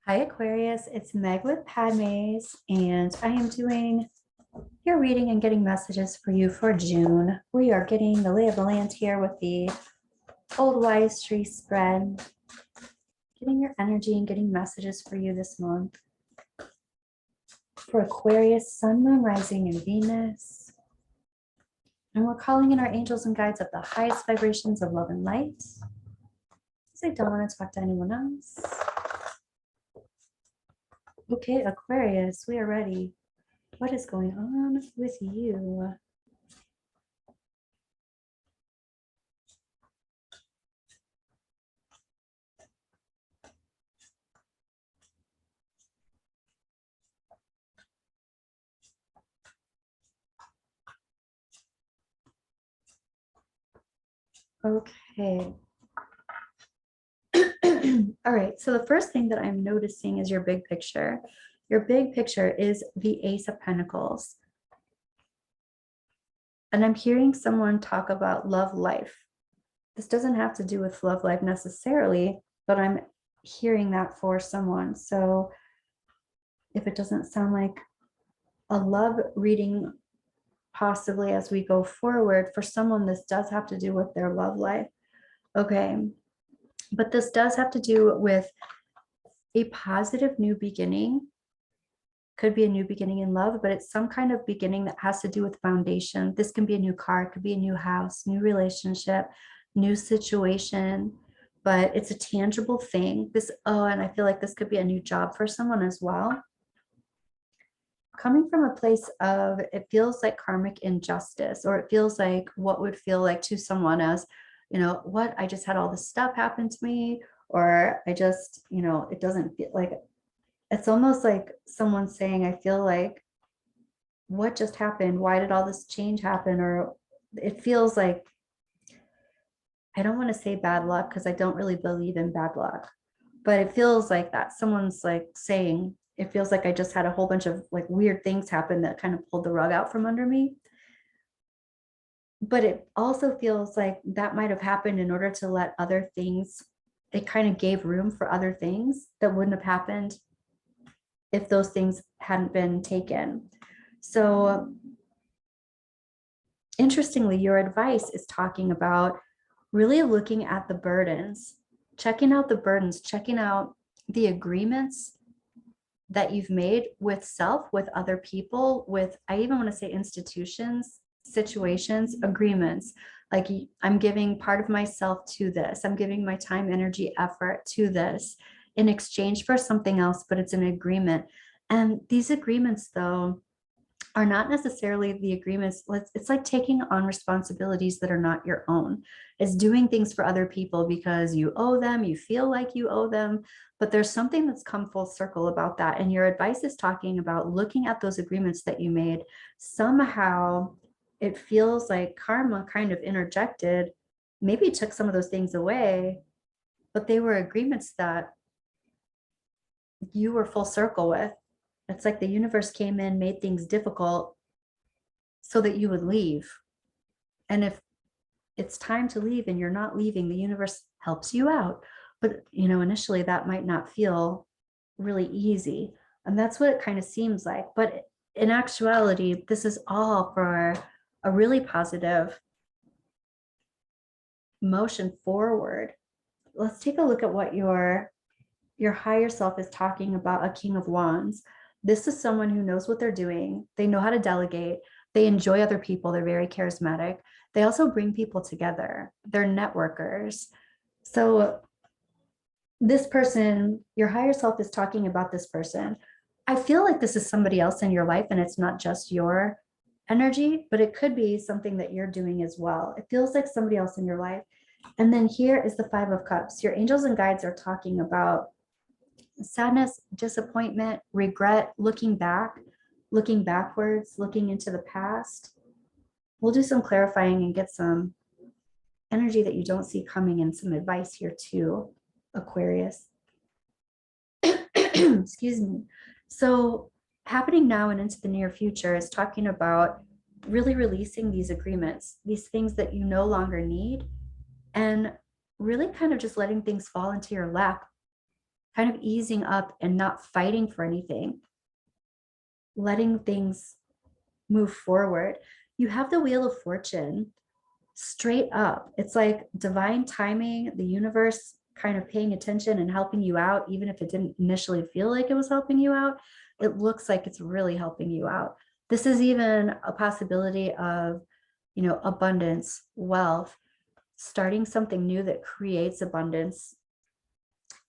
Hi Aquarius, it's Meg with Padmes, and I am doing your reading and getting messages for you for June. We are getting the lay of the land here with the Old Wise Tree spread, getting your energy and getting messages for you this month. For Aquarius, Sun, Moon, Rising, and Venus. And we're calling in our angels and guides of the highest vibrations of love and light. So I don't want to talk to anyone else. Okay, Aquarius, we are ready. What is going on with you? Okay. All right, so the first thing that I'm noticing is your big picture. Your big picture is the Ace of Pentacles. And I'm hearing someone talk about love life. This doesn't have to do with love life necessarily, but I'm hearing that for someone. So if it doesn't sound like a love reading, possibly as we go forward, for someone, this does have to do with their love life. Okay. But this does have to do with a positive new beginning. Could be a new beginning in love, but it's some kind of beginning that has to do with foundation. This can be a new car, it could be a new house, new relationship, new situation, but it's a tangible thing. And I feel like this could be a new job for someone as well. Coming from a place of, it feels like karmic injustice, or it feels like what would feel like to someone as, what, I just had all this stuff happen to me, or I just, it doesn't feel like, it's almost like someone saying, I feel like, what just happened? Why did all this change happen? Or it feels like, I don't want to say bad luck because I don't really believe in bad luck, but it feels like that someone's like saying, it feels like I just had a whole bunch of like weird things happen that kind of pulled the rug out from under me. But it also feels like that might have happened in order to let other things, it kind of gave room for other things that wouldn't have happened if those things hadn't been taken. So interestingly, your advice is talking about really looking at the burdens, checking out the burdens, checking out the agreements that you've made with self, with other people, with, I even want to say institutions, situations, agreements. Like, I'm giving part of myself to this. I'm giving my time, energy, effort to this in exchange for something else, but it's an agreement. And these agreements, though, are not necessarily the agreements. It's like taking on responsibilities that are not your own. It's doing things for other people because you owe them, you feel like you owe them, but there's something that's come full circle about that. And your advice is talking about looking at those agreements that you made. Somehow it feels like karma kind of interjected, maybe took some of those things away, but they were agreements that you were full circle with. It's like the universe came in, made things difficult so that you would leave. And if it's time to leave and you're not leaving, the universe helps you out. But, initially that might not feel really easy. And that's what it kind of seems like. But in actuality, this is all for a really positive motion forward. Let's take a look at what your higher self is talking about. A King of Wands. This is someone who knows what they're doing. They know how to delegate. They enjoy other people. They're very charismatic. They also bring people together. They're networkers. So this person, your higher self is talking about this person. I feel like this is somebody else in your life, and it's not just your energy, but it could be something that you're doing as well. It feels like somebody else in your life. And then here is the Five of Cups. Your angels and guides are talking about sadness, disappointment, regret, looking back, looking backwards, looking into the past. We'll do some clarifying and get some energy that you don't see coming, and some advice here too, Aquarius. Excuse me. So happening now and into the near future is talking about really releasing these agreements, these things that you no longer need, and really kind of just letting things fall into your lap. kind of easing up and not fighting for anything, letting things move forward. You have the Wheel of Fortune straight up. It's like divine timing, the universe kind of paying attention and helping you out, even if it didn't initially feel like it was helping you out. It looks like it's really helping you out. This is even a possibility of, abundance, wealth, starting something new that creates abundance.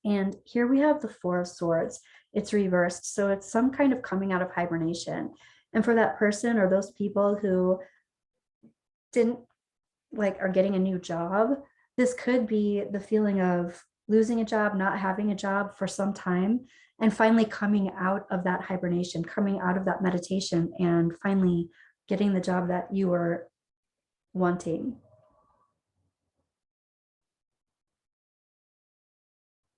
And here we have the Four of Swords. It's reversed. So it's some kind of coming out of hibernation. And for that person or those people who didn't are getting a new job, this could be the feeling of losing a job, not having a job for some time, and finally coming out of that hibernation, coming out of that meditation, and finally getting the job that you were wanting.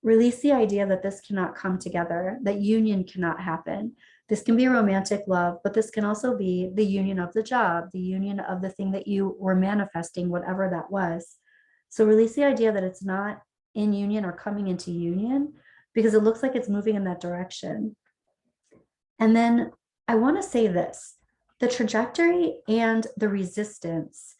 Release the idea that this cannot come together, that union cannot happen. This can be romantic love, but this can also be the union of the job, the union of the thing that you were manifesting, whatever that was. So release the idea that it's not in union or coming into union, because it looks like it's moving in that direction. And then I want to say this, the trajectory and the resistance,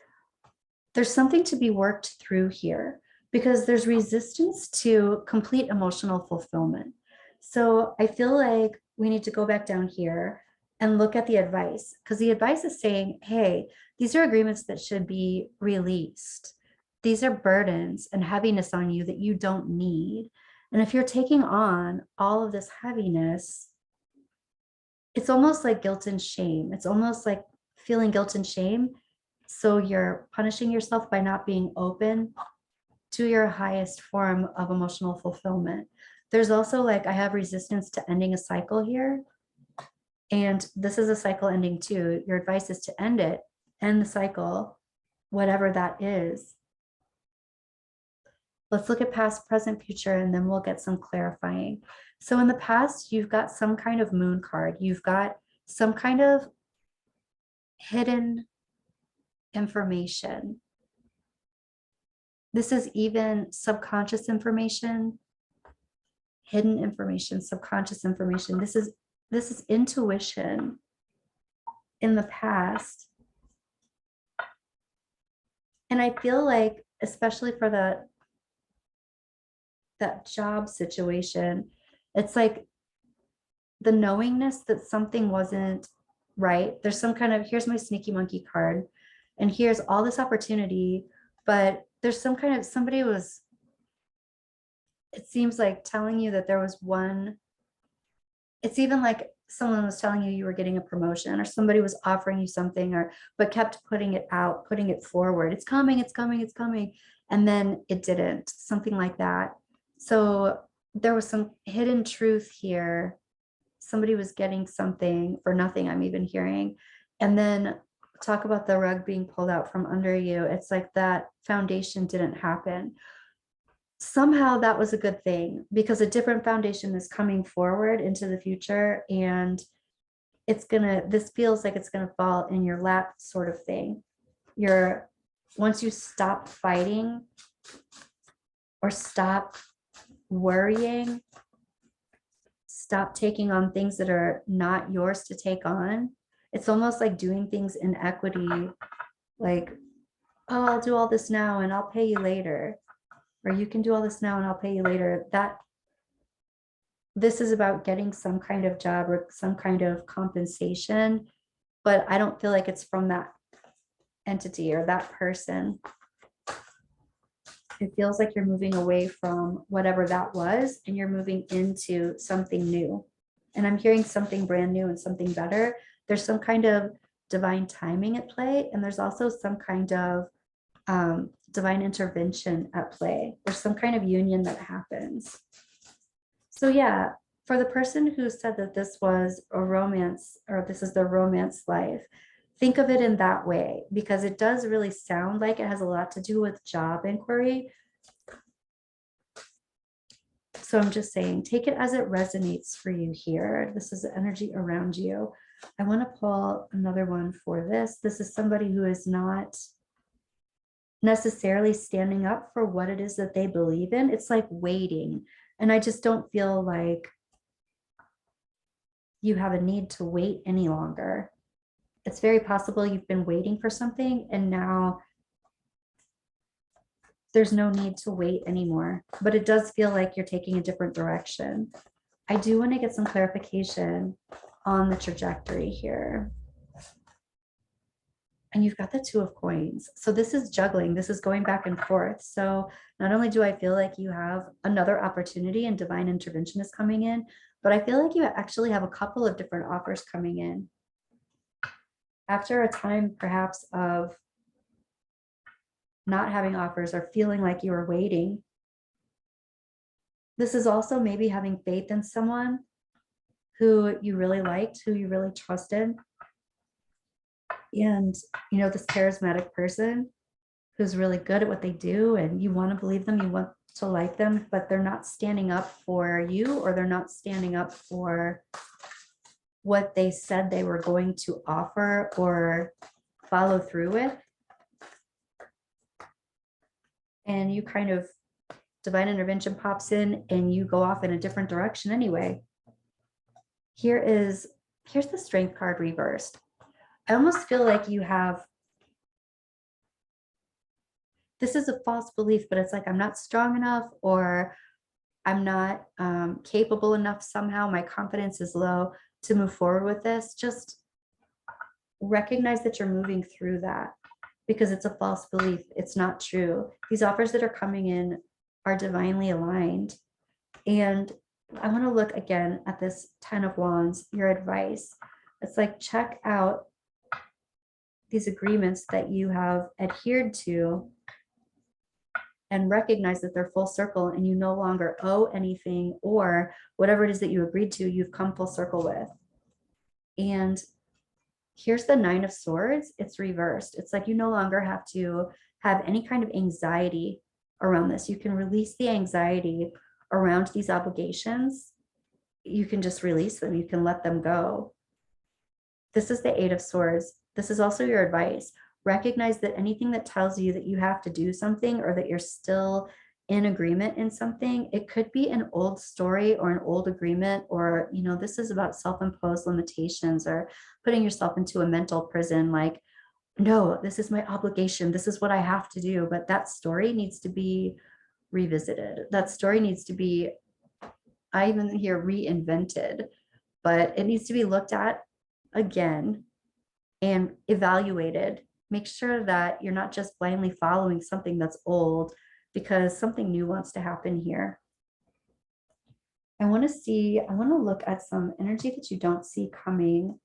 there's something to be worked through here, because there's resistance to complete emotional fulfillment. So I feel like we need to go back down here and look at the advice, because the advice is saying, hey, these are agreements that should be released. These are burdens and heaviness on you that you don't need. And if you're taking on all of this heaviness, it's almost like guilt and shame. It's almost like feeling guilt and shame. So you're punishing yourself by not being open to your highest form of emotional fulfillment. There's also I have resistance to ending a cycle here. And this is a cycle ending too. Your advice is to end it, end the cycle, whatever that is. Let's look at past, present, future, and then we'll get some clarifying. So in the past, you've got some kind of moon card. You've got some kind of hidden information. This is even subconscious information, hidden information, subconscious information. This is intuition in the past. And I feel like, especially for that job situation, it's like the knowingness that something wasn't right. There's some kind of, here's my sneaky monkey card, and here's all this opportunity, but there's some kind of, somebody was, it seems like, telling you that there was one, it's even like someone was telling you were getting a promotion, or somebody was offering you something, but kept putting it out, putting it forward. It's coming, it's coming, it's coming. And then it didn't, something like that. So there was some hidden truth here. Somebody was getting something for nothing, I'm even hearing. And then talk about the rug being pulled out from under you. It's like that foundation didn't happen. Somehow that was a good thing, because a different foundation is coming forward into the future, and this feels like it's gonna fall in your lap, sort of thing. Once you stop fighting or stop worrying, stop taking on things that are not yours to take on. It's almost like doing things in equity, like, oh, I'll do all this now and I'll pay you later. Or you can do all this now and I'll pay you later. This is about getting some kind of job or some kind of compensation, but I don't feel like it's from that entity or that person. It feels like you're moving away from whatever that was, and you're moving into something new. And I'm hearing something brand new and something better. There's some kind of divine timing at play, and there's also some kind of divine intervention at play. There's some kind of union that happens. So yeah, for the person who said that this was a romance, or this is their romance life, think of it in that way, because it does really sound like it has a lot to do with job inquiry. So I'm just saying, take it as it resonates for you here. This is the energy around you. I want to pull another one for this. This is somebody who is not necessarily standing up for what it is that they believe in. It's like waiting. And I just don't feel like you have a need to wait any longer. It's very possible you've been waiting for something and now there's no need to wait anymore, but it does feel like you're taking a different direction. I do want to get some clarification on the trajectory here. And you've got the Two of Coins. So this is juggling. This is going back and forth. So not only do I feel like you have another opportunity and divine intervention is coming in, but I feel like you actually have a couple of different offers coming in. After a time perhaps of not having offers or feeling like you were waiting, this is also maybe having faith in someone who you really liked, who you really trusted. And, you know, this charismatic person who's really good at what they do and you want to believe them, you want to like them, but they're not standing up for you, or they're not standing up for what they said they were going to offer or follow through with. And you kind of, divine intervention pops in and you go off in a different direction anyway. Here's the Strength card reversed. I almost feel like you have, this is a false belief, but it's like, I'm not strong enough, or I'm not capable enough somehow. My confidence is low to move forward with this. Just recognize that you're moving through that, because it's a false belief. It's not true. These offers that are coming in are divinely aligned. And I want to look again at this 10 of Wands, your advice. It's like, check out these agreements that you have adhered to and recognize that they're full circle and you no longer owe anything, or whatever it is that you agreed to, you've come full circle with. And here's the 9 of Swords. It's reversed. It's like you no longer have to have any kind of anxiety around this. You can release the anxiety around these obligations. You can just release them. You can let them go. This is the 8 of Swords. This is also your advice. Recognize that anything that tells you that you have to do something, or that you're still in agreement in something, it could be an old story or an old agreement, or, you know, this is about self-imposed limitations or putting yourself into a mental prison. Like, no, this is my obligation. This is what I have to do. But that story needs to be revisited. That story needs to be, I even hear reinvented, but it needs to be looked at again and evaluated. Make sure that you're not just blindly following something that's old, because something new wants to happen here. I want to look at some energy that you don't see coming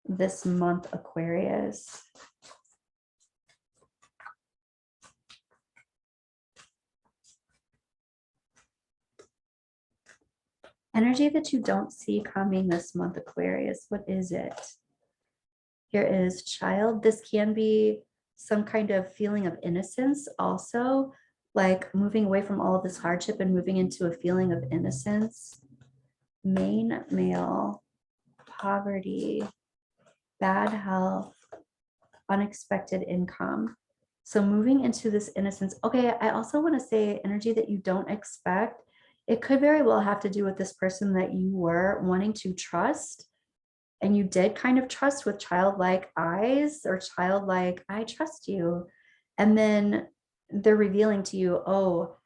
this month, Aquarius. Energy that you don't see coming this month, Aquarius. What is it? Here is Child. This can be some kind of feeling of innocence also, like moving away from all of this hardship and moving into a feeling of innocence. Main Male, poverty, bad health, unexpected income. So moving into this innocence. Okay, I also want to say energy that you don't expect. It could very well have to do with this person that you were wanting to trust, and you did kind of trust with childlike eyes, or childlike, I trust you. And then they're revealing to you, oh,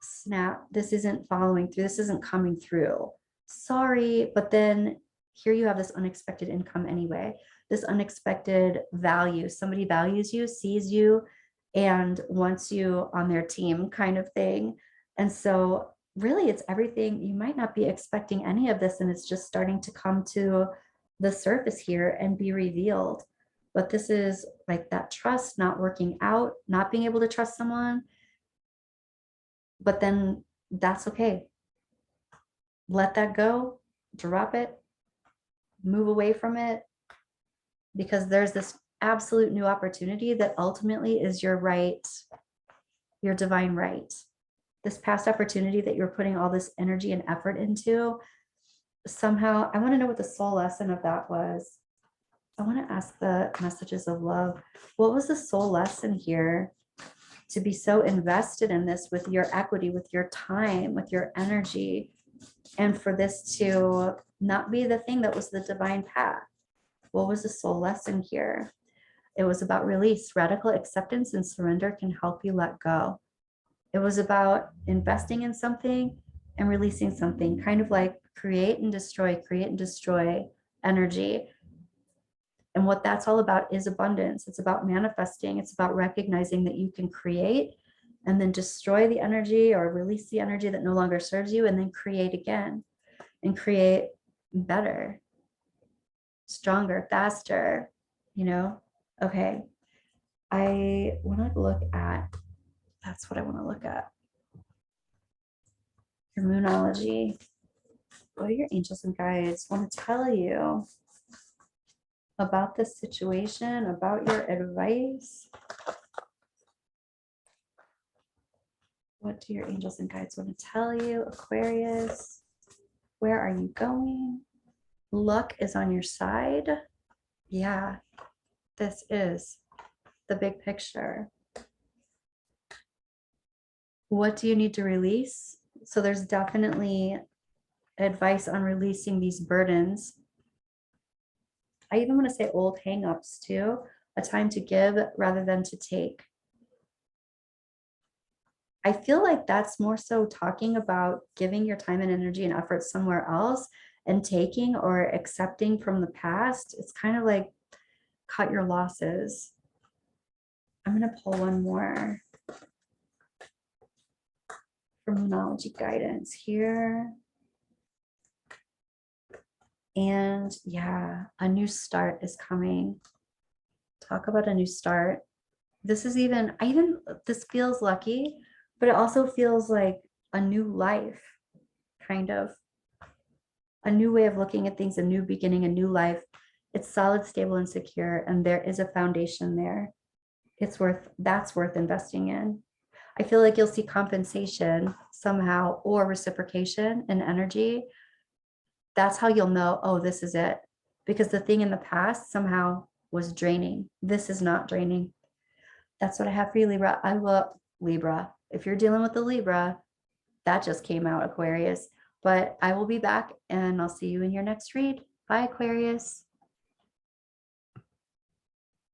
snap, this isn't following through. This isn't coming through. Sorry. But then here you have this unexpected income anyway, this unexpected value. Somebody values you, sees you, and wants you on their team, kind of thing. And so really it's everything. You might not be expecting any of this, and it's just starting to come to the surface here and be revealed. But this is like that trust not working out, not being able to trust someone. But then that's okay. Let that go, drop it, move away from it, because there's this absolute new opportunity that ultimately is your right, your divine right. This past opportunity that you're putting all this energy and effort into, somehow, I want to know what the soul lesson of that was. I want to ask the messages of love. What was the soul lesson here to be so invested in this with your equity, with your time, with your energy, And for this to not be the thing that was the divine path. What was the soul lesson here? It was about release. Radical acceptance and surrender can help you let go. It was about investing in something and releasing something, kind of like create and destroy energy. And what that's all about is abundance. It's about manifesting. It's about recognizing that you can create and then destroy the energy or release the energy that no longer serves you, and then create again and create better, stronger, faster, you know? Okay. I want to look at, that's what I want to look at. Your moonology. What do your angels and guides want to tell you about this situation, about your advice? What do your angels and guides want to tell you, Aquarius? Where are you going? Luck is on your side. Yeah, this is the big picture. What do you need to release? So there's definitely advice on releasing these burdens. I even want to say old hangups too, a time to give rather than to take. I feel like that's more so talking about giving your time and energy and effort somewhere else and taking or accepting from the past. It's kind of like cut your losses. I'm going to pull one more for moonology guidance here. And yeah, a new start is coming. Talk about a new start. This is this feels lucky, but it also feels like a new life, kind of. A new way of looking at things, a new beginning, a new life. It's solid, stable, and secure, and there is a foundation there. That's worth investing in. I feel like you'll see compensation somehow or reciprocation and energy. That's how you'll know, oh, this is it. Because the thing in the past somehow was draining. This is not draining. That's what I have for you, Libra. I will, Libra. If you're dealing with the Libra, that just came out, Aquarius. But I will be back and I'll see you in your next read. Bye, Aquarius.